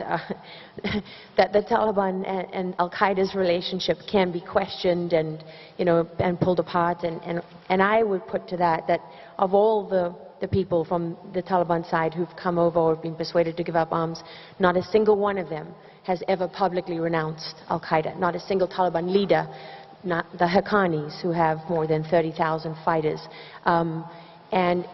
that the Taliban and al-Qaeda's relationship can be questioned and, you know, and pulled apart. And I would put to that of all the people from the Taliban side who've come over or been persuaded to give up arms, not a single one of them has ever publicly renounced al-Qaeda. Not a single Taliban leader, not the Haqqanis, who have more than 30,000 fighters. And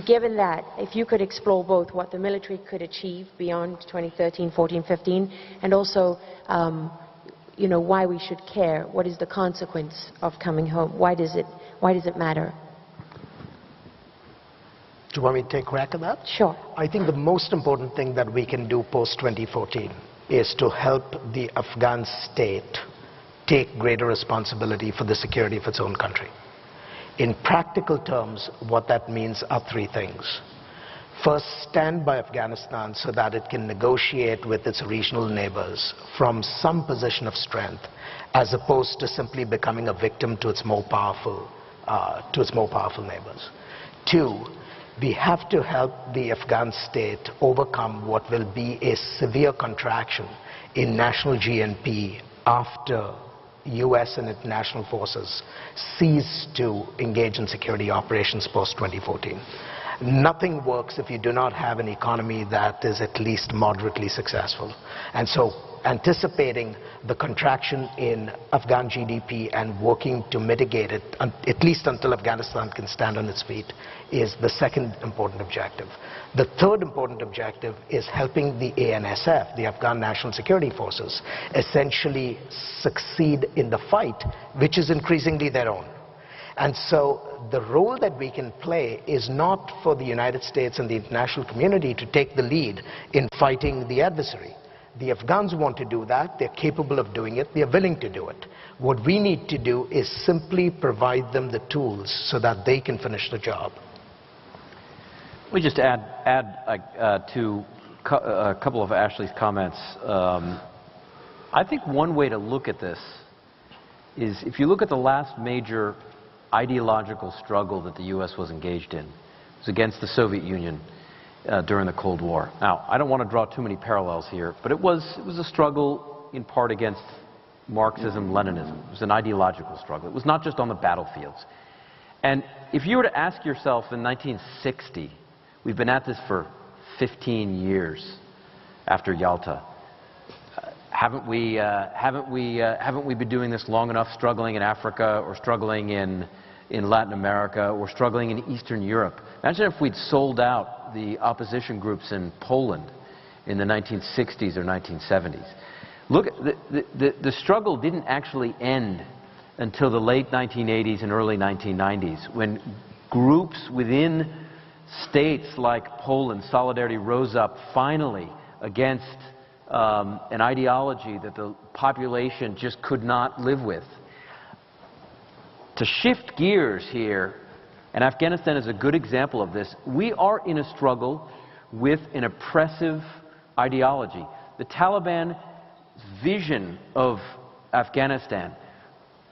given that, if you could explore both what the military could achieve beyond 2013, 14, 15, and also, you know, why we should care. What is the consequence of coming home? Why does it matter? Do you want me to take a crack at that? Sure. I think the most important thing that we can do post-2014 is to help the Afghan state take greater responsibility for the security of its own country. In practical terms, what that means are 3 things. First, stand by Afghanistan so that it can negotiate with its regional neighbors from some position of strength, as opposed to simply becoming a victim to its more powerful neighbors. 2, we have to help the Afghan state overcome what will be a severe contraction in national GNP after US and international forces cease to engage in security operations post-2014. Nothing works if you do not have an economy that is at least moderately successful. And so anticipating the contraction in Afghan GDP and working to mitigate it, at least until Afghanistan can stand on its feet, is the second important objective. The third important objective is helping the ANSF, the Afghan National Security Forces, essentially succeed in the fight, which is increasingly their own. And so the role that we can play is not for the United States and the international community to take the lead in fighting the adversary. The Afghans want to do that. They're capable of doing it. They're willing to do it. What we need to do is simply provide them the tools so that they can finish the job. Let me just add to a couple of Ashley's comments. I think one way to look at this is, if you look at the last major ideological struggle that the U.S. was engaged in, was against the Soviet Union during the Cold War. Now, I don't want to draw too many parallels here, but it was a struggle in part against Marxism, Leninism. It was an ideological struggle. It was not just on the battlefields. And if you were to ask yourself in 1960, we've been at this for 15 years after Yalta, haven't we been doing this long enough, struggling in Africa or struggling in Latin America or struggling in Eastern Europe? Imagine if we'd sold out the opposition groups in Poland in the 1960s or 1970s. Look, the struggle didn't actually end until the late 1980s and early 1990s, when groups within states like Poland, Solidarity, rose up finally against an ideology that the population just could not live with. To shift gears here, and Afghanistan is a good example of this, we are in a struggle with an oppressive ideology. The Taliban's vision of Afghanistan,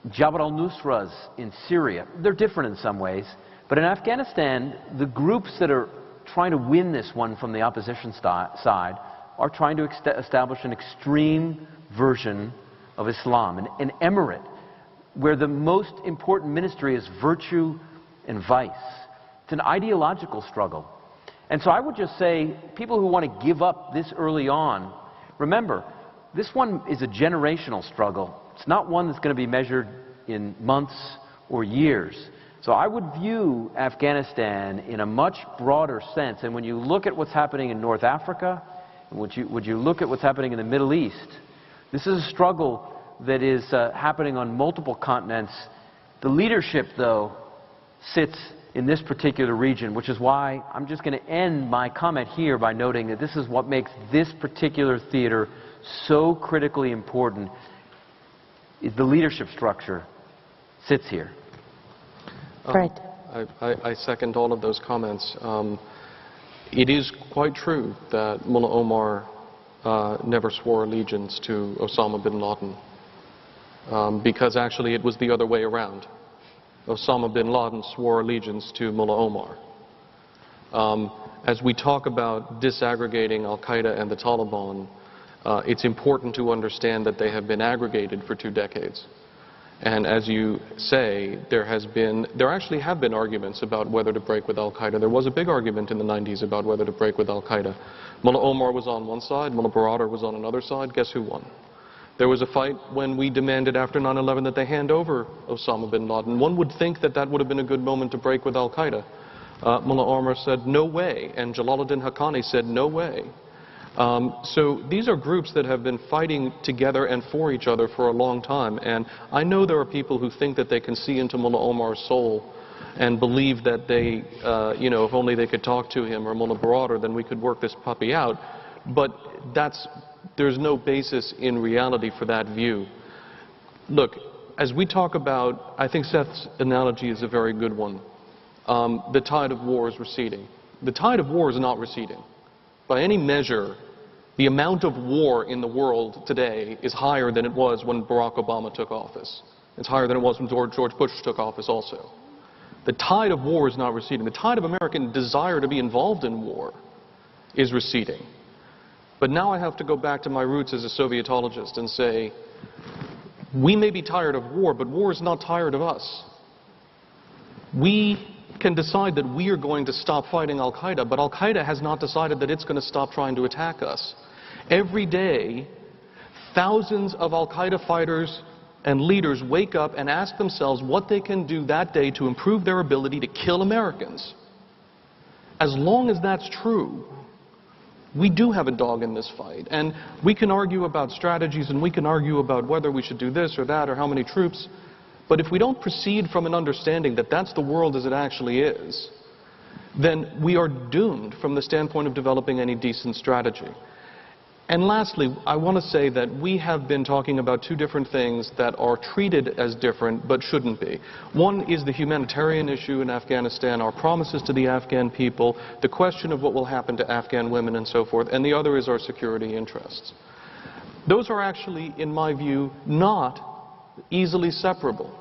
Jabhat al-Nusra's in Syria, they're different in some ways, but in Afghanistan, the groups that are trying to win this one from the opposition side are trying to establish an extreme version of Islam, an emirate, where the most important ministry is virtue and vice. It's an ideological struggle. And so I would just say, people who want to give up this early on, remember, this one is a generational struggle. It's not one that's going to be measured in months or years. So I would view Afghanistan in a much broader sense. And when you look at what's happening in North Africa, and would you look at what's happening in the Middle East, this is a struggle that is happening on multiple continents. The leadership, though, sits in this particular region, which is why I'm just going to end my comment here by noting that this is what makes this particular theater so critically important, is the leadership structure sits here. Fred. I second all of those comments. It is quite true that Mullah Omar never swore allegiance to Osama bin Laden, because actually it was the other way around. Osama bin Laden swore allegiance to Mullah Omar. As we talk about disaggregating Al-Qaeda and the Taliban, it's important to understand that they have been aggregated for 2 decades. And as you say, there actually have been arguments about whether to break with Al-Qaeda. There was a big argument in the 90s about whether to break with Al-Qaeda. Mullah Omar was on one side, Mullah Baradar was on another side. Guess who won? There was a fight when we demanded after 9/11 that they hand over Osama bin Laden. One would think that that would have been a good moment to break with Al-Qaeda. Mullah Omar said, no way, and Jalaluddin Haqqani said, no way. So these are groups that have been fighting together and for each other for a long time. And I know there are people who think that they can see into Mullah Omar's soul and believe that they, if only they could talk to him or Mullah Baradar, then we could work this puppy out. But there's no basis in reality for that view. Look, as we talk about, I think Seth's analogy is a very good one. The tide of war is receding. The tide of war is not receding. By any measure, the amount of war in the world today is higher than it was when Barack Obama took office. It's higher than it was when George Bush took office also. The tide of war is not receding. The tide of American desire to be involved in war is receding. But now I have to go back to my roots as a Sovietologist and say, we may be tired of war, but war is not tired of us. We can decide that we are going to stop fighting Al-Qaeda, but Al-Qaeda has not decided that it's going to stop trying to attack us. Every day, thousands of Al-Qaeda fighters and leaders wake up and ask themselves what they can do that day to improve their ability to kill Americans. As long as that's true, we do have a dog in this fight. And we can argue about strategies, and we can argue about whether we should do this or that or how many troops. But if we don't proceed from an understanding that that's the world as it actually is, then we are doomed from the standpoint of developing any decent strategy. And lastly, I want to say that we have been talking about 2 different things that are treated as different but shouldn't be. One is the humanitarian issue in Afghanistan, our promises to the Afghan people, the question of what will happen to Afghan women and so forth, and the other is our security interests. Those are actually, in my view, not easily separable.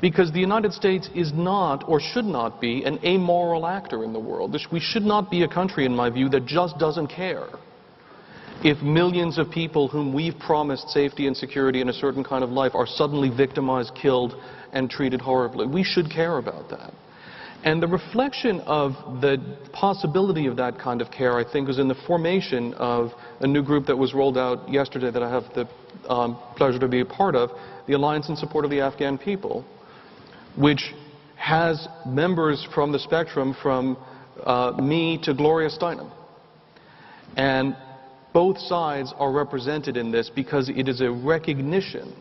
Because the United States is not, or should not be, an amoral actor in the world. We should not be a country, in my view, that just doesn't care if millions of people whom we've promised safety and security and a certain kind of life are suddenly victimized, killed, and treated horribly. We should care about that. And the reflection of the possibility of that kind of care, I think, was in the formation of a new group that was rolled out yesterday that I have the pleasure to be a part of, the Alliance in Support of the Afghan People, which has members from the spectrum from me to Gloria Steinem. And both sides are represented in this because it is a recognition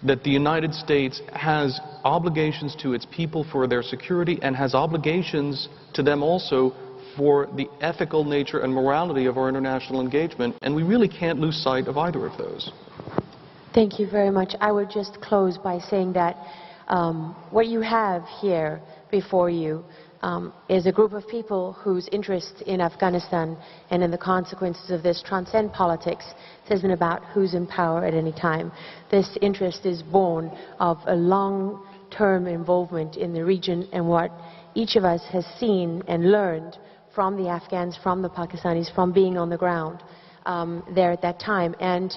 that the United States has obligations to its people for their security and has obligations to them also for the ethical nature and morality of our international engagement, and we really can't lose sight of either of those. Thank you very much. I would just close by saying that what you have here before you is a group of people whose interest in Afghanistan and in the consequences of this transcend politics. This isn't about who's in power at any time. This interest is born of a long-term involvement in the region and what each of us has seen and learned from the Afghans, from the Pakistanis, from being on the ground there at that time. And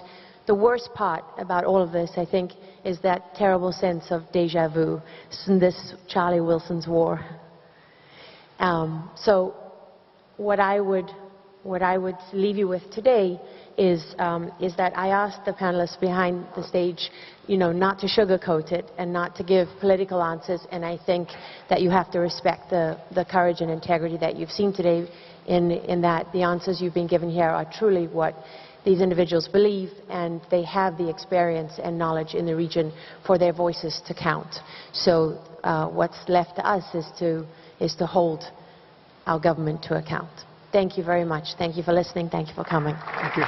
the worst part about all of this, I think, is that terrible sense of déjà vu, this Charlie Wilson's war. So what I would leave you with today is that I asked the panelists behind the stage, not to sugarcoat it and not to give political answers, and I think that you have to respect the courage and integrity that you've seen today in that the answers you've been given here are truly what these individuals believe, and they have the experience and knowledge in the region for their voices to count. So what's left to us is to hold our government to account. Thank you very much. Thank you for listening. Thank you for coming. Thank you.